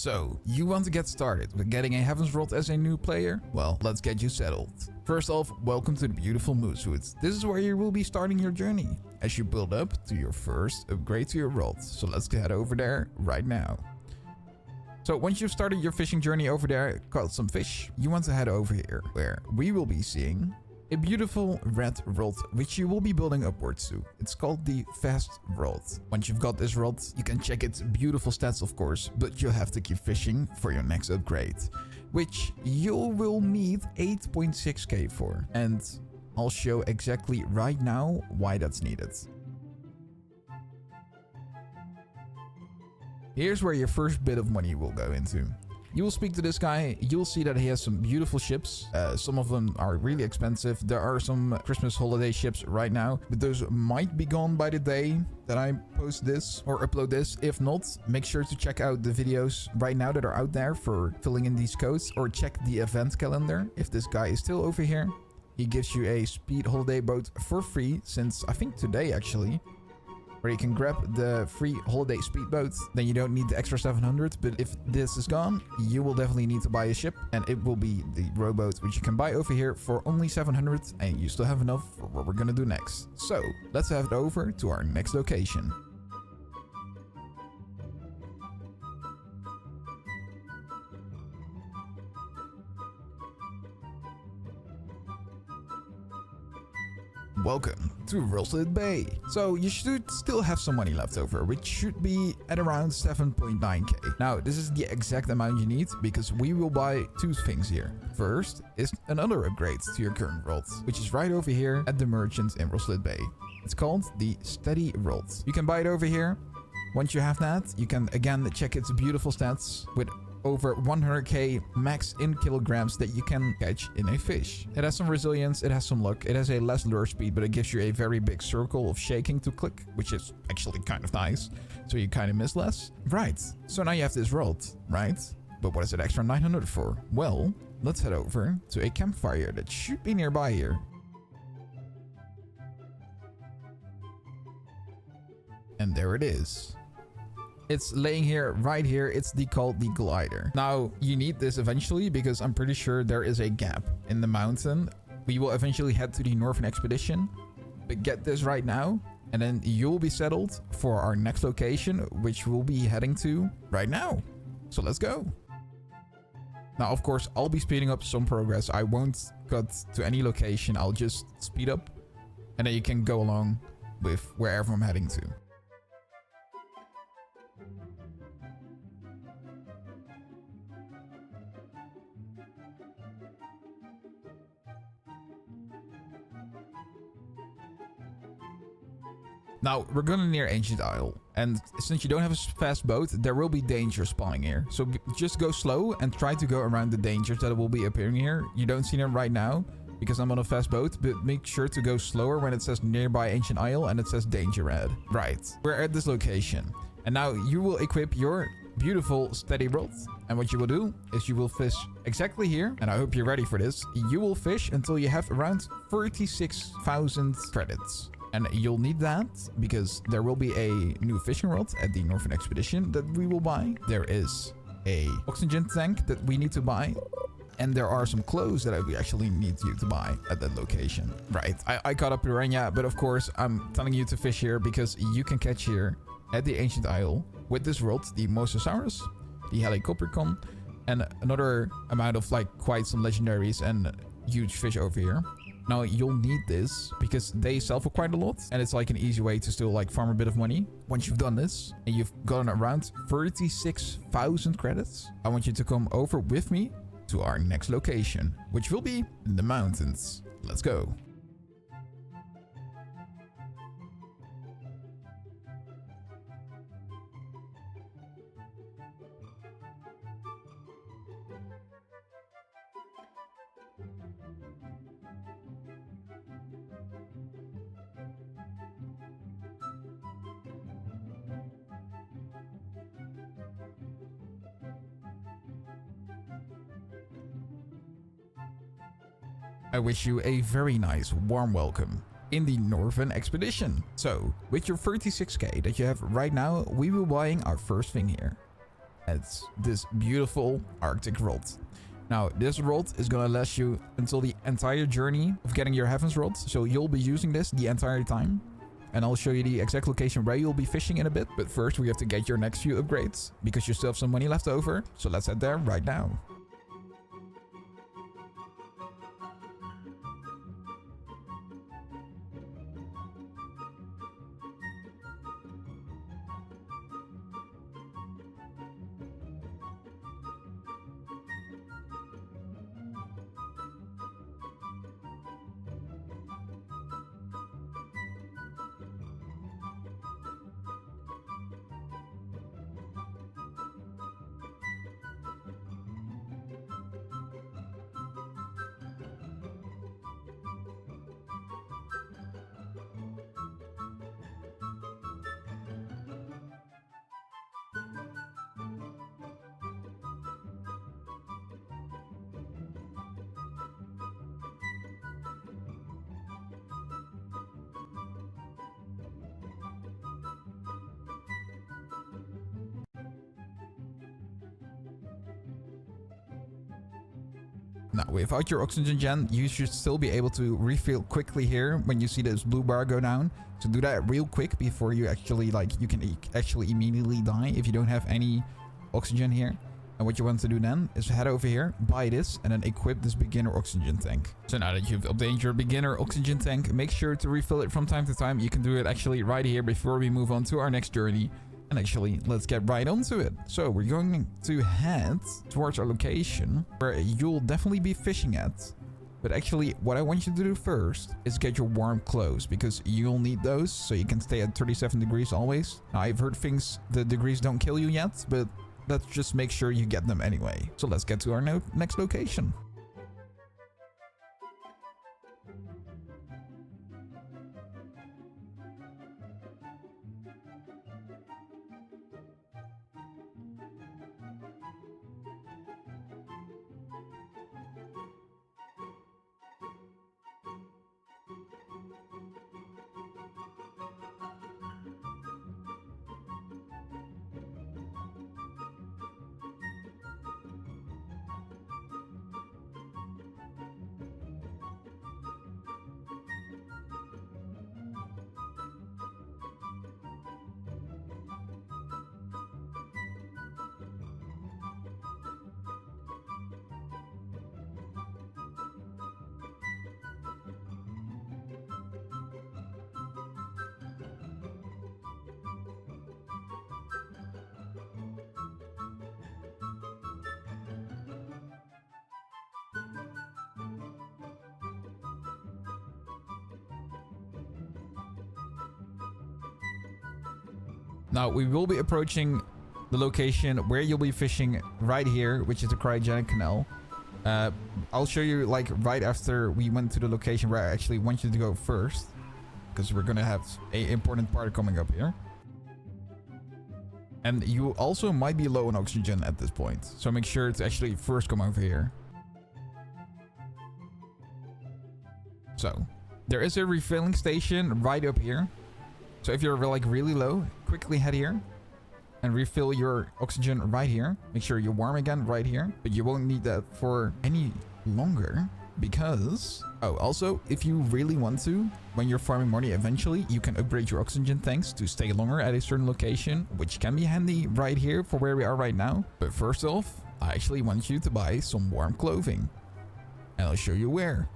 So, you want to get started with getting a Heaven's Rod as a new player? Well, let's get you settled. First off, welcome to the beautiful Moosewood. This is where you will be starting your journey as you build up to your first upgrade to your rod. So let's head over there right now. So once you've started your fishing journey over there, caught some fish, you want to head over here where we will be seeing a beautiful red rod which you will be building upwards to. It's called the Fast Rod. Once you've got this rod, you can check its beautiful stats of course, but you'll have to keep fishing for your next upgrade, which you will need 8.6k for. And I'll show exactly right now why that's needed. Here's where your first bit of money will go into. You will speak to this guy, you'll see that he has some beautiful ships. Some of them are really expensive. There are some Christmas holiday ships right now, but those might be gone by the day that I post this or upload this. If not, make sure to check out the videos right now that are out there for filling in these codes, or check the event calendar. If this guy is still over here, he gives you a speed holiday boat for free since I think today actually, where you can grab the free holiday speedboat. Then you don't need the extra 700, but if this is gone, you will definitely need to buy a ship, and it will be the rowboat, which you can buy over here for only 700, and you still have enough for what we're gonna do next. So let's head over to our next location. Welcome to Rusted Bay. So you should still have some money left over, which should be at around 7.9k. Now this is the exact amount you need because we will buy two things here. First is another upgrade to your current rod, which is right over here at the merchant in Rusted Bay. It's called the Steady Rod. You can buy it over here. Once you have that, you can again check its beautiful stats with over 100k max in kilograms that you can catch in a fish. It has some resilience, it has some luck, it has a less lure speed, but it gives you a very big circle of shaking to click, which is actually kind of nice, so you kind of miss less. Right, so now you have this rod, right? But what is it extra 900 for? Well, let's head over to a campfire that should be nearby here. And there it is. It's laying here, right here. It's called the glider. Now, you need this eventually because I'm pretty sure there is a gap in the mountain. We will eventually head to the Northern Expedition, but get this right now, and then you'll be settled for our next location, which we'll be heading to right now. So let's go. Now, of course, I'll be speeding up some progress. I won't cut to any location. I'll just speed up, and then you can go along with wherever I'm heading to. Now, we're gonna near Ancient Isle, and since you don't have a fast boat, there will be dangers spawning here. So just go slow and try to go around the dangers that will be appearing here. You don't see them right now because I'm on a fast boat, but make sure to go slower when it says nearby Ancient Isle and it says danger red. Right, we're at this location, and now you will equip your beautiful Steady Rod, and what you will do is you will fish exactly here, and I hope you're ready for this. You will fish until you have around 36,000 credits. And you'll need that because there will be a new fishing rod at the Northern Expedition that we will buy. There is a oxygen tank that we need to buy. And there are some clothes that we actually need you to buy at that location. Right, I caught a piranha, but of course I'm telling you to fish here because you can catch here at the Ancient Isle with this rod the Mosasaurus, the Helicopricon, and another amount of like quite some legendaries and huge fish over here. Now, you'll need this because they sell for quite a lot, and it's like an easy way to still like farm a bit of money. Once you've done this and you've gotten around 36,000 credits, I want you to come over with me to our next location, which will be in the mountains. Let's go. I wish you a very nice warm welcome in the Northern Expedition. So, with your 36k that you have right now, we will be buying our first thing here. at this beautiful Arctic rod. Now, this rod is gonna last you until the entire journey of getting your Heaven's Rod. So you'll be using this the entire time. And I'll show you the exact location where you'll be fishing in a bit. But first, we have to get your next few upgrades because you still have some money left over. So let's head there right now. Now, without your oxygen gen, you should still be able to refill quickly here when you see this blue bar go down. So do that real quick before you actually, you can actually immediately die if you don't have any oxygen here. And what you want to do then is head over here, buy this, and then equip this beginner oxygen tank. So now that you've obtained your beginner oxygen tank, make sure to refill it from time to time. You can do it actually right here before we move on to our next journey. And actually, let's get right onto it. So we're going to head towards our location where you'll definitely be fishing at. But actually, what I want you to do first is get your warm clothes because you'll need those so you can stay at 37 degrees always. Now, I've heard the degrees don't kill you yet, but let's just make sure you get them anyway. So let's get to our next location. Now, we will be approaching the location where you'll be fishing right here, which is the cryogenic canal. I'll show you right after we went to the location where I actually want you to go first, because we're going to have an important part coming up here. And you also might be low on oxygen at this point, so make sure to actually first come over here. So, there is a refilling station right up here. So if you're really low, quickly head here and refill your oxygen right here. Make sure you're warm again right here, but you won't need that for any longer because... Oh, also, if you really want to, when you're farming money eventually, you can upgrade your oxygen tanks to stay longer at a certain location, which can be handy right here for where we are right now. But first off, I actually want you to buy some warm clothing. And I'll show you where.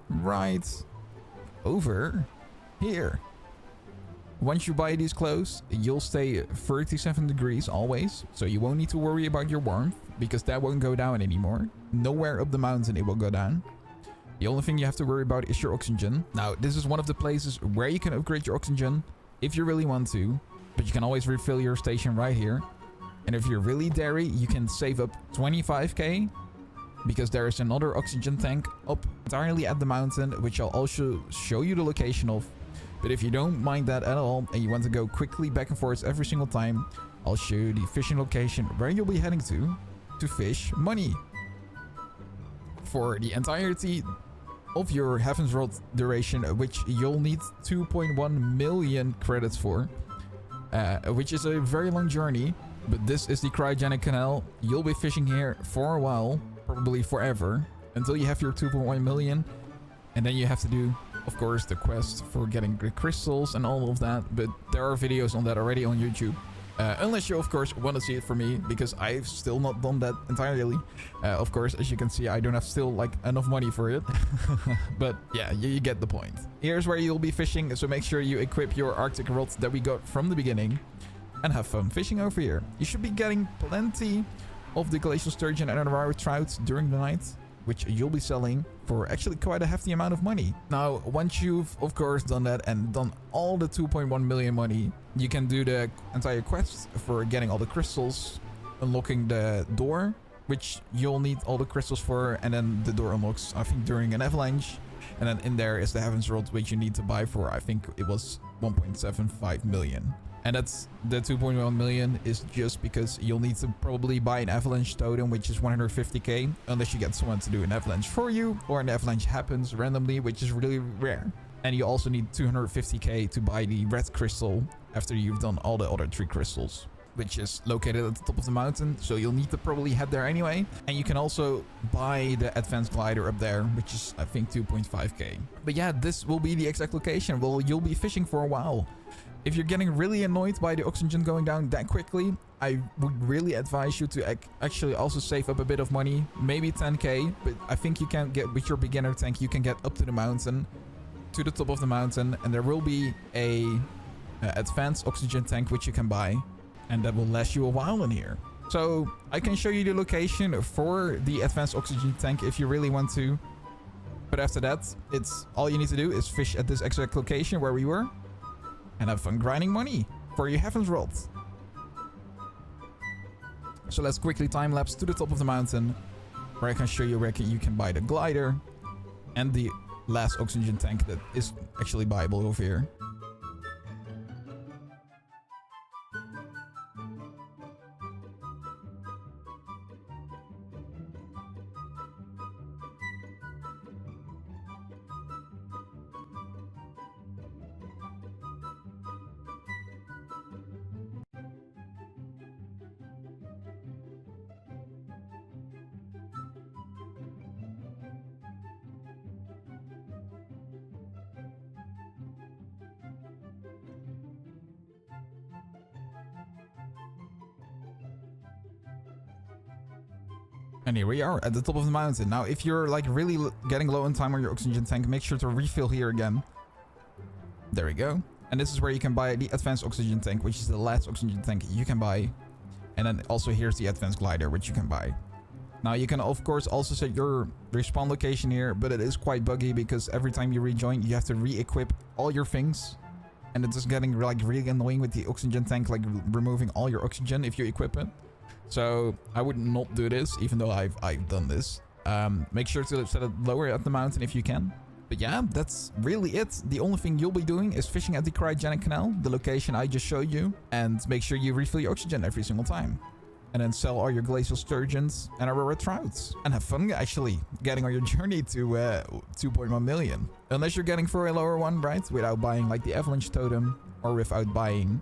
Right over here. Once you buy these clothes, you'll stay 37 degrees always, so you won't need to worry about your warmth because that won't go down anymore. Nowhere up the mountain it will go down. The only thing you have to worry about is your oxygen. Now, this is one of the places where you can upgrade your oxygen if you really want to, but you can always refill your station right here. And if you're really daring, you can save up 25k because there is another oxygen tank up entirely at the mountain, which I'll also show you the location of. But if you don't mind that at all and you want to go quickly back and forth every single time, I'll show you the fishing location where you'll be heading to fish money. For the entirety of your Heaven's Rod duration, which you'll need 2.1 million credits for. which is a very long journey. But this is the cryogenic canal. You'll be fishing here for a while, probably forever, until you have your 2.1 million. And then you have to do, of course, the quest for getting the crystals and all of that. But there are videos on that already on YouTube. Unless you, of course, want to see it for me, because I've still not done that entirely. Of course, as you can see, I don't have still like enough money for it. But yeah, you get the point. Here's where you'll be fishing, so make sure you equip your Arctic rod that we got from the beginning. And have fun fishing over here. You should be getting plenty of the glacial sturgeon and other trout during the night, which you'll be selling for actually quite a hefty amount of money. Now, once you've, of course, done that and done all the 2.1 million money, you can do the entire quest for getting all the crystals, unlocking the door, which you'll need all the crystals for, and then the door unlocks, I think, during an avalanche. And then in there is the Heaven's Rod, which you need to buy for, I think it was 1.75 million. And that's the 2.1 million is just because you'll need to probably buy an avalanche totem, which is 150k, unless you get someone to do an avalanche for you, or an avalanche happens randomly, which is really rare. And you also need 250k to buy the red crystal after you've done all the other 3 crystals, which is located at the top of the mountain. So you'll need to probably head there anyway. And you can also buy the advanced glider up there, which is, I think, 2.5k. But yeah, this will be the exact location. Well, you'll be fishing for a while. If you're getting really annoyed by the oxygen going down that quickly, I would really advise you to actually also save up a bit of money, maybe 10k, but I think you can get, with your beginner tank, you can get up to the mountain, to the top of the mountain, and there will be a advanced oxygen tank which you can buy, and that will last you a while in here. So I can show you the location for the advanced oxygen tank if you really want to, but after that, it's all you need to do is fish at this exact location where we were, and have fun grinding money for your Heaven's Rod. So let's quickly time lapse to the top of the mountain, where I can show you where you can buy the glider and the last oxygen tank that is actually buyable over here. And here we are at the top of the mountain. Now, if you're like really getting low on time on your oxygen tank, make sure to refill here again. There we go. And this is where you can buy the advanced oxygen tank, which is the last oxygen tank you can buy. And then also here's the advanced glider, which you can buy. Now, you can of course also set your respawn location here, but it is quite buggy because every time you rejoin, you have to re-equip all your things. And it's just getting like really annoying with the oxygen tank, like removing all your oxygen if you equip it. So I would not do this, even though I've done this. Make sure to set it lower at the mountain if you can. But yeah, that's really it. The only thing you'll be doing is fishing at the cryogenic canal, the location I just showed you. And make sure you refill your oxygen every single time. And then sell all your glacial sturgeons and aurora trouts. And have fun actually getting on your journey to 2.1 million. Unless you're getting for a lower one, right? Without buying like the avalanche totem, or without buying...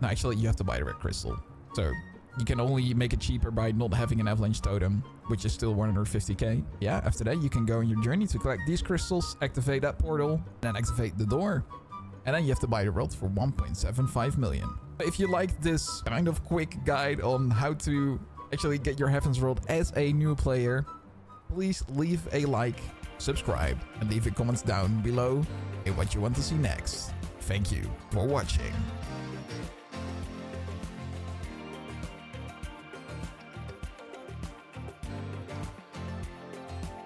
No, actually you have to buy the red crystal. So... you can only make it cheaper by not having an avalanche totem, which is still 150k. Yeah, after that, you can go on your journey to collect these crystals, activate that portal, and then activate the door. And then you have to buy the rod for 1.75 million. If you like this kind of quick guide on how to actually get your Heaven's Rod as a new player, please leave a like, subscribe, and leave your comments down below in what you want to see next. Thank you for watching.